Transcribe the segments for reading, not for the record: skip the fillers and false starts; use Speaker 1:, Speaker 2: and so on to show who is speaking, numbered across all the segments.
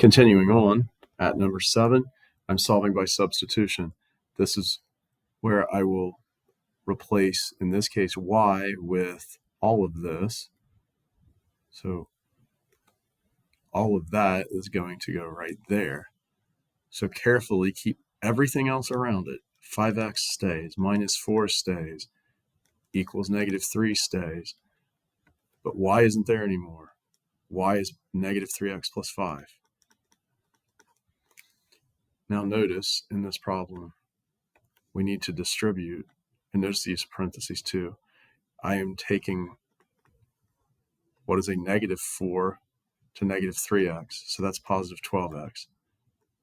Speaker 1: Continuing on, at number 7, I'm solving by substitution. This is where I will replace, in this case, y with all of this. So all of that is going to go right there. So carefully keep everything else around it. 5x stays, minus 4 stays, equals negative 3 stays. But y isn't there anymore. Y is negative 3x plus 5. Now notice in this problem, we need to distribute, and notice these parentheses too. I am taking what is a negative 4 to negative 3x, so that's positive 12x.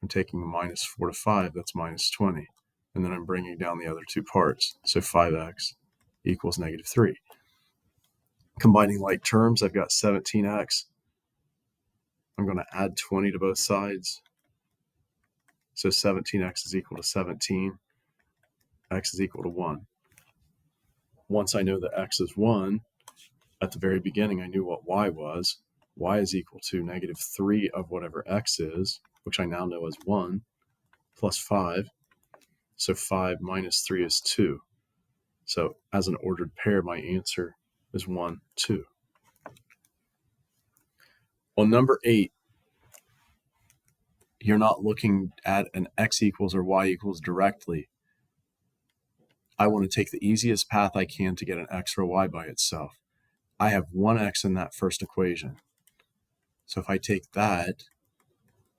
Speaker 1: I'm taking a minus 4 to 5, that's minus 20. And then I'm bringing down the other two parts, so 5x equals negative 3. Combining like terms, I've got 17x. I'm going to add 20 to both sides. So 17x is equal to 17. X is equal to 1. Once I know that x is 1, at the very beginning I knew what y was. Y is equal to negative 3 of whatever x is, which I now know is 1, plus 5. So 5 minus 3 is 2. So as an ordered pair, my answer is 1, 2. On number 8, you're not looking at an x equals or y equals directly. I want to take the easiest path I can to get an x or a y by itself. I have 1x in that first equation. So if I take that,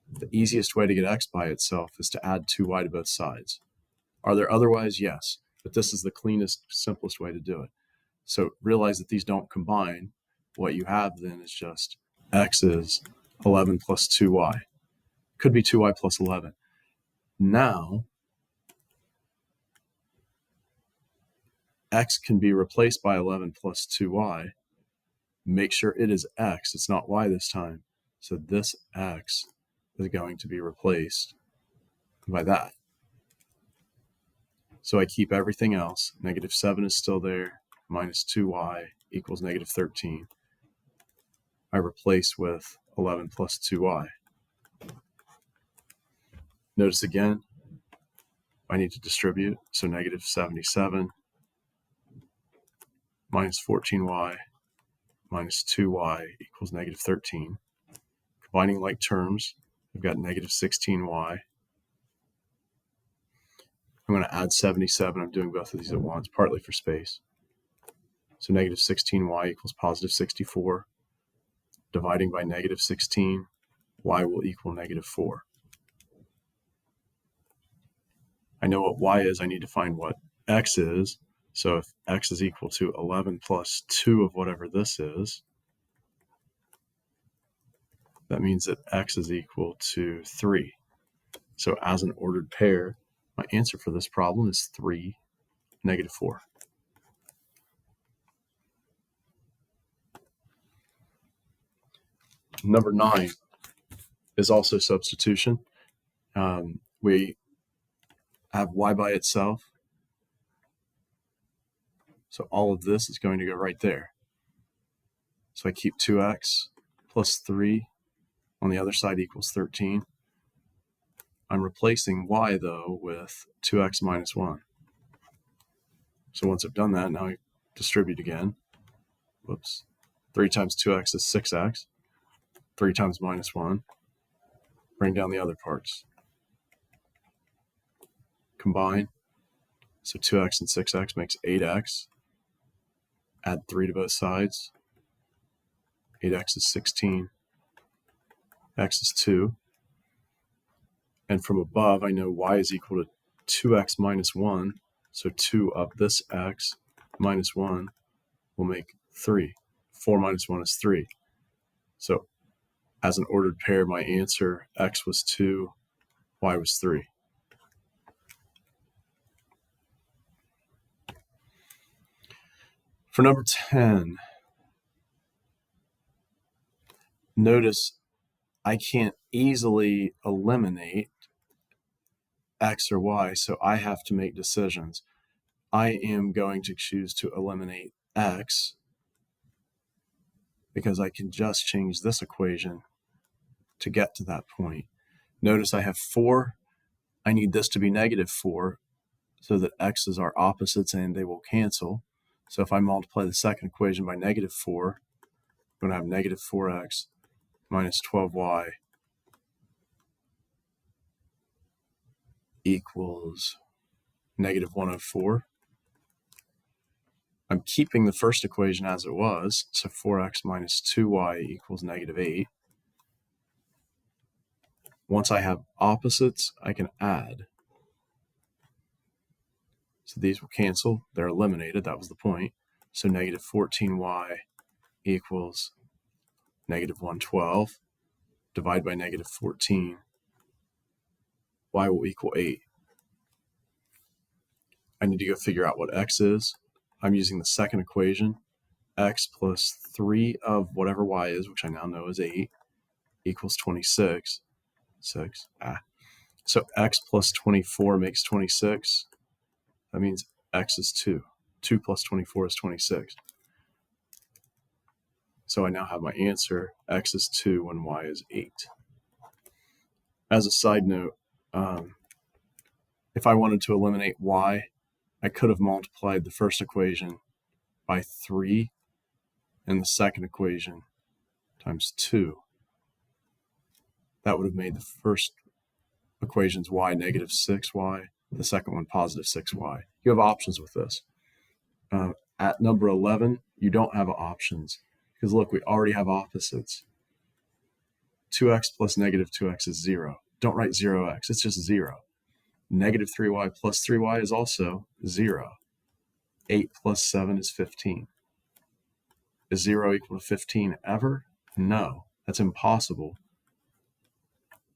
Speaker 1: the easiest way to get x by itself is to add 2y to both sides. Are there otherwise? Yes, but this is the cleanest, simplest way to do it. So realize that these don't combine. What you have then is just x is 11 plus 2y. Could be 2y plus 11. Now, x can be replaced by 11 plus 2y. Make sure it is x. It's not y this time. So this x is going to be replaced by that. So I keep everything else. Negative 7 is still there. Minus 2y equals negative 13. I replace with 11 plus 2y. Notice again, I need to distribute. So negative 77 minus 14y minus 2y equals negative 13. Combining like terms, I've got negative 16y. I'm going to add 77. I'm doing both of these at once, partly for space. So negative 16y equals positive 64. Dividing by negative 16, y will equal negative 4. I know what y is. I need to find what x is. So if x is equal to 11 plus 2 of whatever this is, that means that x is equal to 3. So as an ordered pair, my answer for this problem is 3, negative 4. Number 9 is also substitution. We have y by itself. So all of this is going to go right there. So I keep 2x plus 3 on the other side equals 13. I'm replacing y, though, with 2x minus 1. So once I've done that, now I distribute again. Whoops. 3 times 2x is 6x. 3 times minus 1. Bring down the other parts. Combine. So 2x and 6x makes 8x. Add 3 to both sides. 8x is 16. X is 2. And from above, I know y is equal to 2x minus 1. So 2 of this x minus 1 will make 3. 4 minus 1 is 3. So as an ordered pair, my answer, x was 2, y was 3. For number 10, notice I can't easily eliminate x or y, so I have to make decisions. I am going to choose to eliminate x because I can just change this equation to get to that point. Notice I have 4. I need this to be -4 so that x's are opposites and they will cancel. So if I multiply the second equation by -4, I'm going to have -4x minus 12y equals -104. I'm keeping the first equation as it was, so 4x minus 2y equals -8. Once I have opposites, I can add. So these will cancel. They're eliminated. That was the point. So -14y equals -112. Divide by -14. Y will equal 8. I need to go figure out what x is. I'm using the second equation. X plus 3 of whatever y is, which I now know is 8, equals 26. So x plus 24 makes 26. That means x is 2. 2 plus 24 is 26. So I now have my answer. X is 2 when y is 8. As a side note, if I wanted to eliminate y, I could have multiplied the first equation by 3 and the second equation times 2. That would have made the first equation's y -6y, the second one +6y. You have options with this. At number 11, you don't have options because look, we already have opposites. 2x plus -2x is 0. Don't write 0x, it's just 0. -3y plus 3y is also 0. 8 plus 7 is 15. Is 0 equal to 15 ever? No, that's impossible.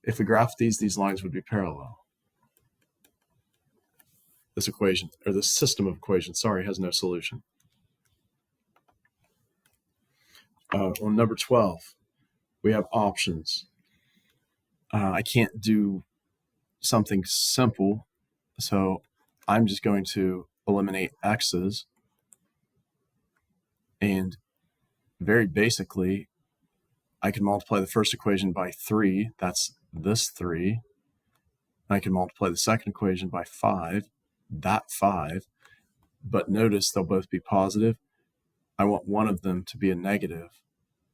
Speaker 1: If we graph these lines would be parallel. This equation, or this system of equations, has no solution. On number 12, we have options. I can't do something simple, so I'm just going to eliminate x's. And very basically, I can multiply the first equation by 3. That's this 3. I can multiply the second equation by 5. That 5. But notice they'll both be positive. I want one of them to be a negative.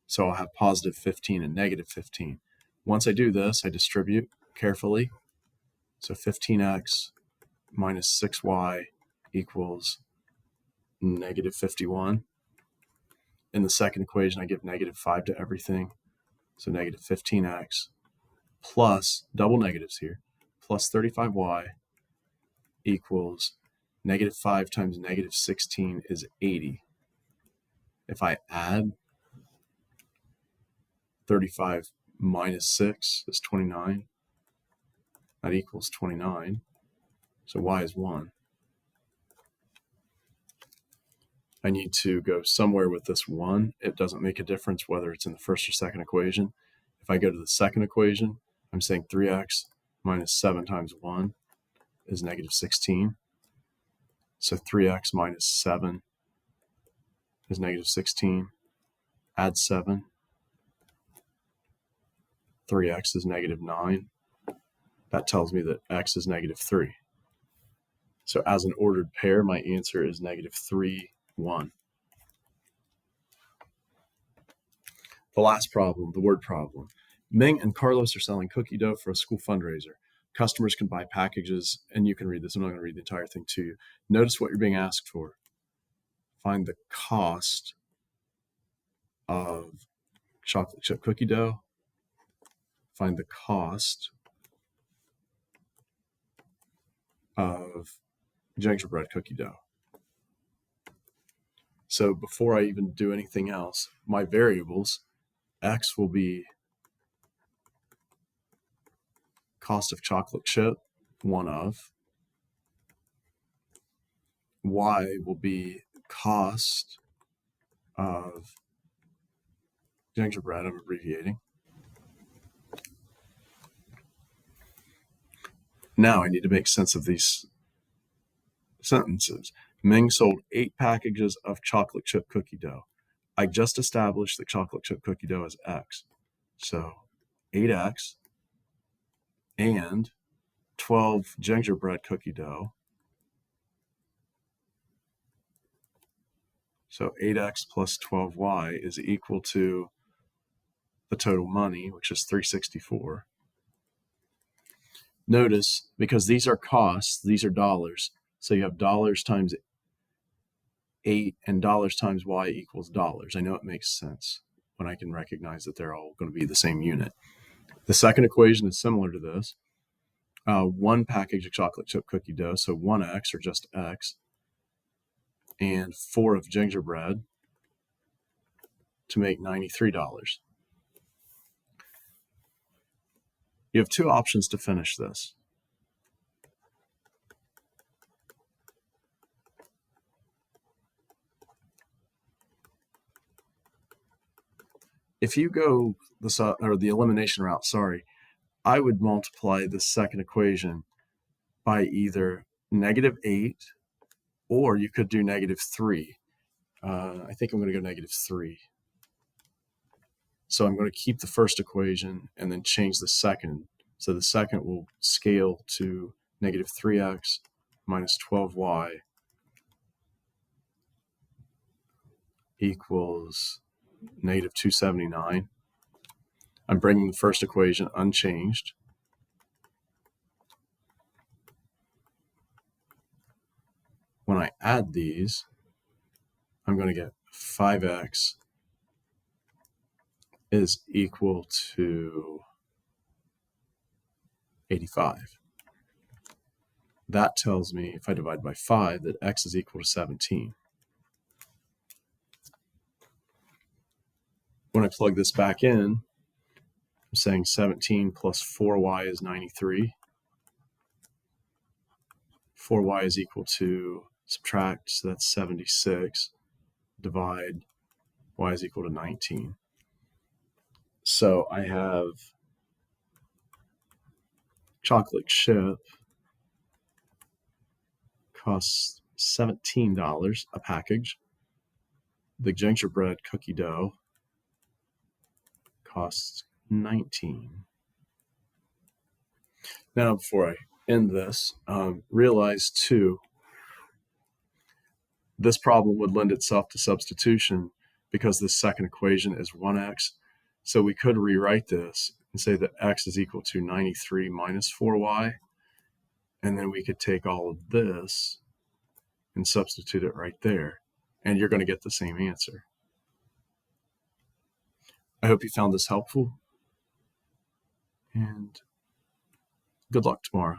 Speaker 1: So I'll have +15 and -15. Once I do this, I distribute carefully. So 15x minus 6y equals -51. In the second equation, I give -5 to everything. So -15x plus, double negatives here, plus 35y equals -5 times -16 is 80. If I add 35 minus 6 is 29. That equals 29. So y is 1. I need to go somewhere with this 1. It doesn't make a difference whether it's in the first or second equation. If I go to the second equation, I'm saying 3x minus 7 times 1 is -16. So 3x minus 7 is -16. Add 7. 3x is -9. That tells me that x is -3. So as an ordered pair, my answer is -3, 1. The last problem, the word problem. Ming and Carlos are selling cookie dough for a school fundraiser. Customers can buy packages, and you can read this. I'm not going to read the entire thing to you. Notice what you're being asked for. Find the cost of chocolate chip cookie dough. Find the cost of gingerbread cookie dough. So before I even do anything else, my variables, x will be cost of chocolate chip, 1 of. Y will be cost of gingerbread, I'm abbreviating. Now I need to make sense of these sentences. Ming sold 8 packages of chocolate chip cookie dough. I just established that chocolate chip cookie dough is x. So 8x and 12 gingerbread cookie dough. So 8x plus 12y is equal to the total money, which is $364. Notice, because these are costs, these are dollars. So you have dollars times 8 and dollars times y equals dollars. I know it makes sense when I can recognize that they're all going to be the same unit. The second equation is similar to this. One package of chocolate chip cookie dough, so 1x or just x, and 4 of gingerbread to make $93. You have two options to finish this. If you go the elimination route, I would multiply the second equation by either -8, or you could do -3. I think I'm going to go -3. So I'm going to keep the first equation and then change the second. So the second will scale to -3x minus 12y equals -279. I'm bringing the first equation unchanged. When I add these, I'm going to get 5x is equal to 85. That tells me, if I divide by 5, that x is equal to 17. When I plug this back in, I'm saying 17 plus 4y is 93. 4y is equal to, subtract, so that's 76, divide, y is equal to 19. So I have chocolate chip costs $17 a package. The gingerbread cookie dough costs $19. Now, before I end this, realize too, this problem would lend itself to substitution because this second equation is 1x. So we could rewrite this and say that x is equal to 93 minus 4y. And then we could take all of this and substitute it right there. And you're going to get the same answer. I hope you found this helpful. And good luck tomorrow.